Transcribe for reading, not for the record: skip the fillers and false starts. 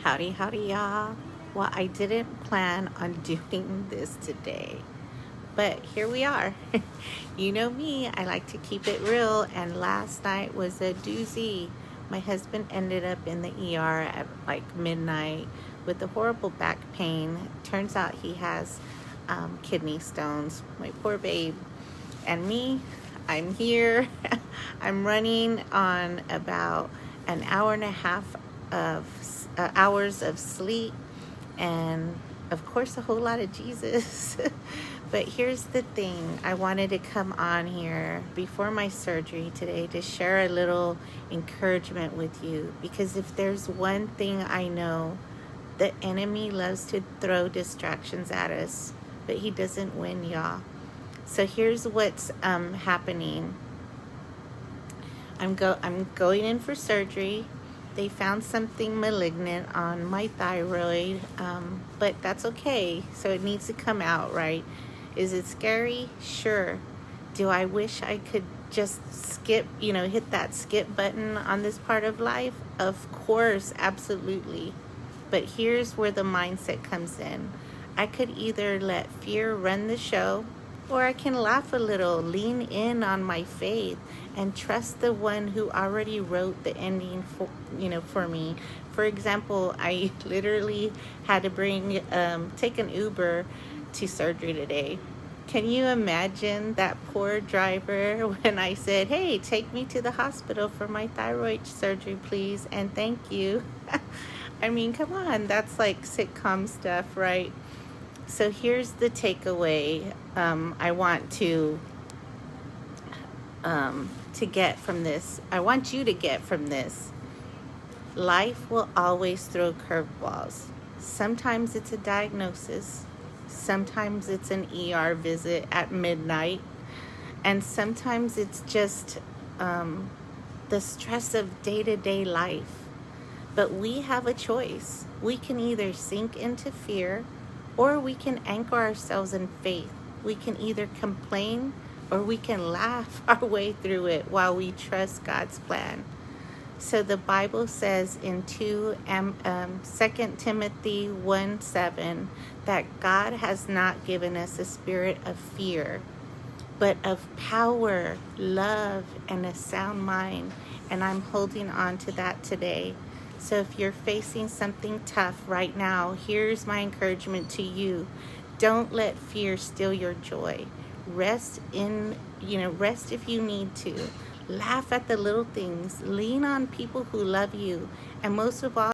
Howdy, howdy, y'all. Well, I didn't plan on doing this today, but here we are. You know me, I like to keep it real, and last night was a doozy. My husband ended up in the ER at like midnight with a horrible back pain. Turns out he has kidney stones. My poor babe. And me, I'm here. I'm running on about an hour and a half of hours of sleep, and of course a whole lot of Jesus. But here's the thing, I wanted to come on here before my surgery today to share a little encouragement with you, because if there's one thing I know, the enemy loves to throw distractions at us, but he doesn't win, y'all. So here's what's happening. I'm going in for surgery. They found something malignant on my thyroid, but that's okay. So it needs to come out, right? Is it scary? Sure. Do I wish I could just skip, hit that skip button on this part of life? Of course, absolutely. But here's where the mindset comes in. I could either let fear run the show, or I can laugh a little, lean in on my faith, and trust the one who already wrote the ending for me. For example, I literally had to take an Uber to surgery today. Can you imagine that poor driver when I said, hey, take me to the hospital for my thyroid surgery, please, and thank you. I mean, come on, that's like sitcom stuff, right? So here's the takeaway I want to get from this. I want you to get from this. Life will always throw curveballs. Sometimes it's a diagnosis. Sometimes it's an ER visit at midnight. And sometimes it's just the stress of day-to-day life. But we have a choice. We can either sink into fear, or we can anchor ourselves in faith. We can either complain, or we can laugh our way through it while we trust God's plan. So the Bible says in 2 Timothy 1:7 that God has not given us a spirit of fear, but of power, love, and a sound mind. And I'm holding on to that today. So if you're facing something tough right now, here's my encouragement to you. Don't let fear steal your joy. Rest if you need to. Laugh at the little things. Lean on people who love you. And most of all,